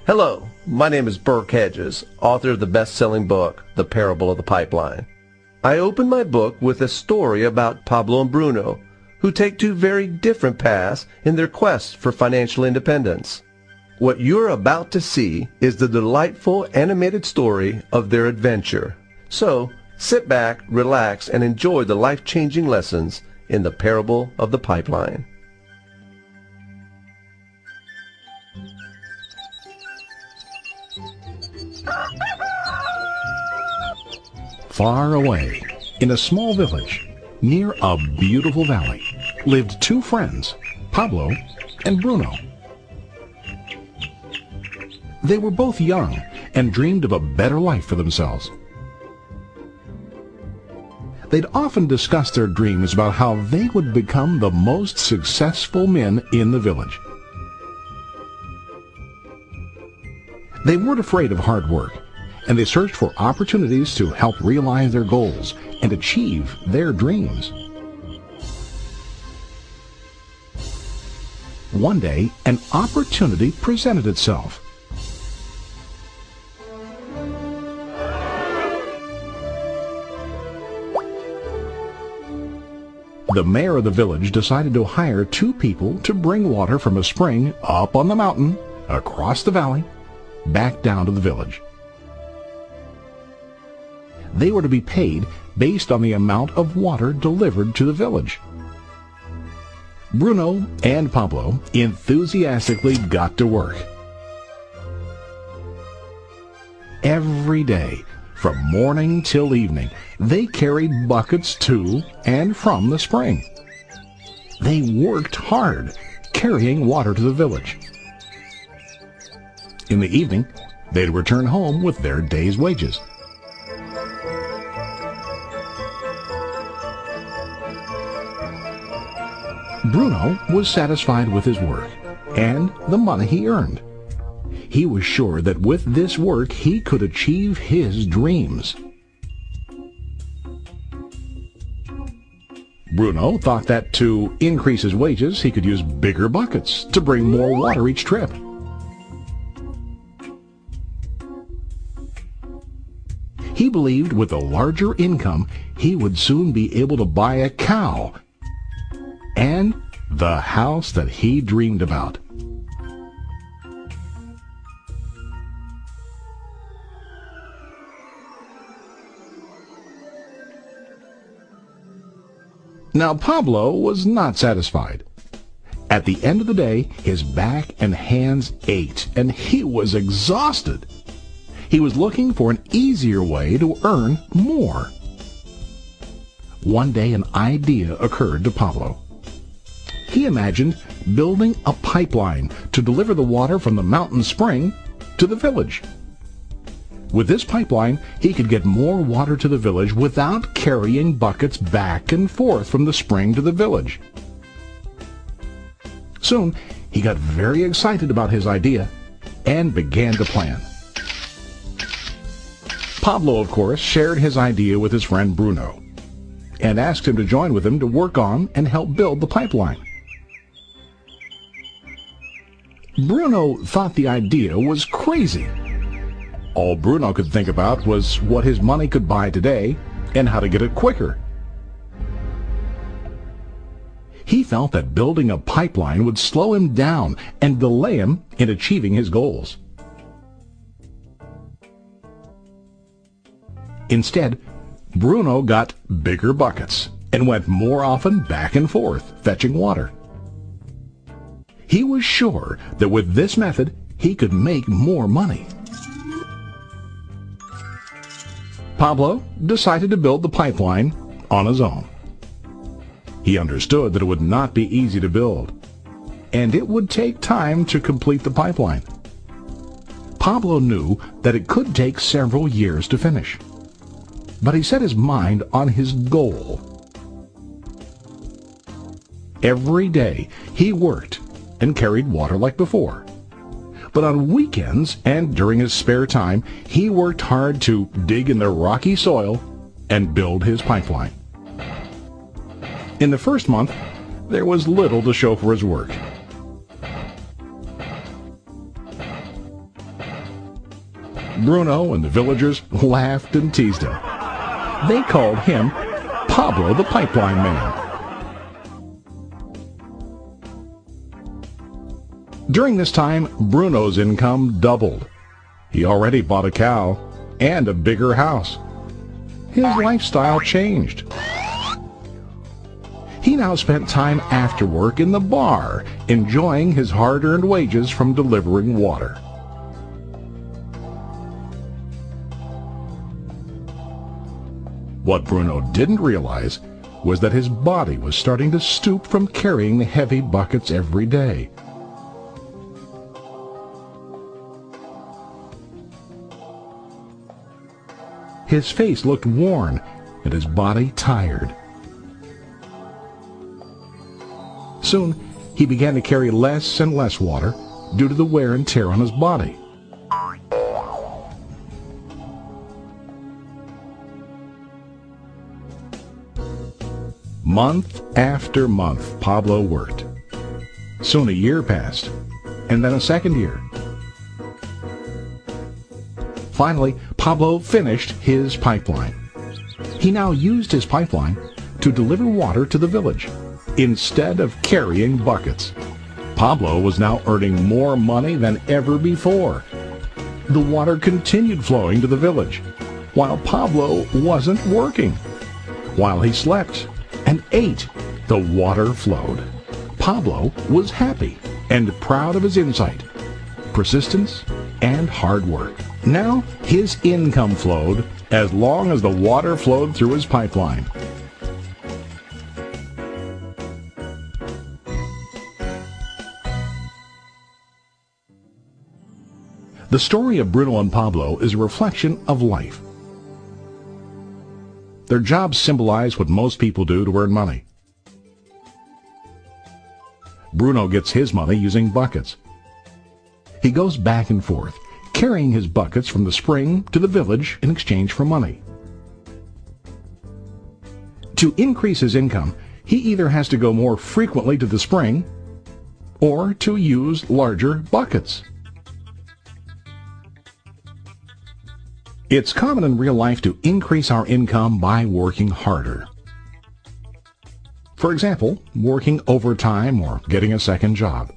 Hello, my name is Burke Hedges, author of the best-selling book, The Parable of the Pipeline. I open my book with a story about Pablo and Bruno, who take two very different paths in their quest for financial independence. What you're about to see is the delightful animated story of their adventure. So, sit back, relax, and enjoy the life-changing lessons in The Parable of the Pipeline. Far away, in a small village, near a beautiful valley, lived two friends, Pablo and Bruno. They were both young and dreamed of a better life for themselves. They'd often discussed their dreams about how they would become the most successful men in the village. They weren't afraid of hard work, and they searched for opportunities to help realize their goals and achieve their dreams. One day, an opportunity presented itself. The mayor of the village decided to hire two people to bring water from a spring up on the mountain, across the valley, back down to the village. They were to be paid based on the amount of water delivered to the village. Bruno and Pablo enthusiastically got to work. Every day, from morning till evening, they carried buckets to and from the spring. They worked hard, carrying water to the village. In the evening, they'd return home with their day's wages. Bruno was satisfied with his work and the money he earned. He was sure that with this work he could achieve his dreams. Bruno thought that to increase his wages he could use bigger buckets to bring more water each trip. He believed with a larger income he would soon be able to buy a cow and the house that he dreamed about. Now Pablo was not satisfied. At the end of the day, his back and hands ached, and he was exhausted. He was looking for an easier way to earn more. One day an idea occurred to Pablo. He imagined building a pipeline to deliver the water from the mountain spring to the village. With this pipeline, he could get more water to the village without carrying buckets back and forth from the spring to the village. Soon, he got very excited about his idea and began to plan. Pablo, of course, shared his idea with his friend Bruno and asked him to join with him to work on and help build the pipeline. Bruno thought the idea was crazy. All Bruno could think about was what his money could buy today and how to get it quicker. He felt that building a pipeline would slow him down and delay him in achieving his goals. Instead, Bruno got bigger buckets and went more often back and forth, fetching water. He was sure that with this method, he could make more money. Pablo decided to build the pipeline on his own. He understood that it would not be easy to build, and it would take time to complete the pipeline. Pablo knew that it could take several years to finish, but he set his mind on his goal. Every day he worked and carried water like before. But on weekends and during his spare time, he worked hard to dig in the rocky soil and build his pipeline. In the first month, there was little to show for his work. Bruno and the villagers laughed and teased him. They called him Pablo the Pipeline Man. During this time, Bruno's income doubled. He already bought a cow and a bigger house. His lifestyle changed. He now spent time after work in the bar, enjoying his hard-earned wages from delivering water. What Bruno didn't realize was that his body was starting to stoop from carrying the heavy buckets every day. His face looked worn and his body tired. Soon, he began to carry less and less water due to the wear and tear on his body. Month after month, Pablo worked. Soon a year passed, and then a second year. Finally, Pablo finished his pipeline. He now used his pipeline to deliver water to the village instead of carrying buckets. Pablo was now earning more money than ever before. The water continued flowing to the village, while Pablo wasn't working. While he slept and ate, the water flowed. Pablo was happy and proud of his insight, persistence, and hard work. Now his income flowed as long as the water flowed through his pipeline. The story of Bruno and Pablo is a reflection of life. Their jobs symbolize what most people do to earn money. Bruno gets his money using buckets. He goes back and forth, carrying his buckets from the spring to the village in exchange for money. To increase his income, he either has to go more frequently to the spring or to use larger buckets. It's common in real life to increase our income by working harder. For example, working overtime or getting a second job.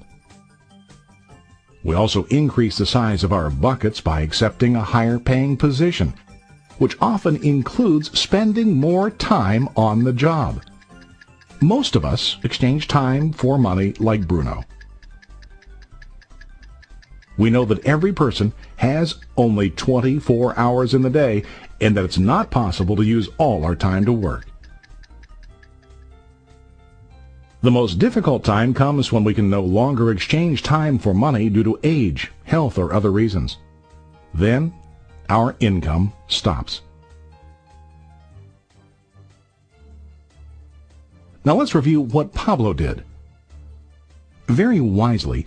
We also increase the size of our buckets by accepting a higher paying position, which often includes spending more time on the job. Most of us exchange time for money like Bruno. We know that every person has only 24 hours in the day and that it's not possible to use all our time to work. The most difficult time comes when we can no longer exchange time for money due to age, health, or other reasons. Then, our income stops. Now let's review what Pablo did. Very wisely,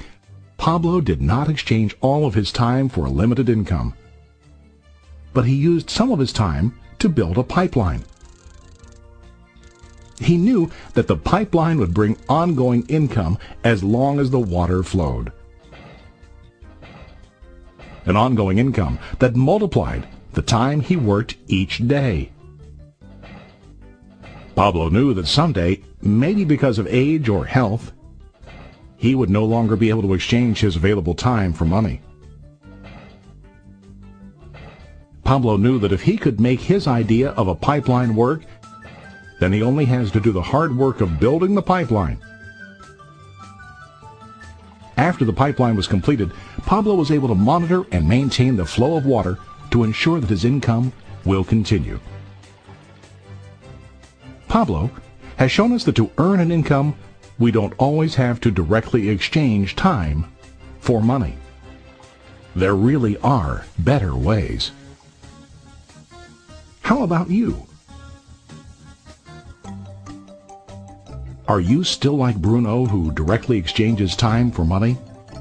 Pablo did not exchange all of his time for a limited income, but he used some of his time to build a pipeline. He knew that the pipeline would bring ongoing income as long as the water flowed. An ongoing income that multiplied the time he worked each day. Pablo knew that someday, maybe because of age or health, he would no longer be able to exchange his available time for money. Pablo knew that if he could make his idea of a pipeline work, then he only has to do the hard work of building the pipeline. After the pipeline was completed, Pablo was able to monitor and maintain the flow of water to ensure that his income will continue. Pablo has shown us that to earn an income, we don't always have to directly exchange time for money. There really are better ways. How about you? Are you still like Bruno, who directly exchanges time for money?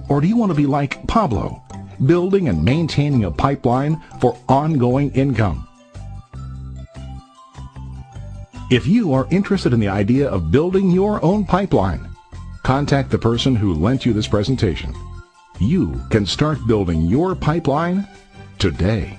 Or do you want to be like Pablo, building and maintaining a pipeline for ongoing income? If you are interested in the idea of building your own pipeline, contact the person who lent you this presentation. You can start building your pipeline today.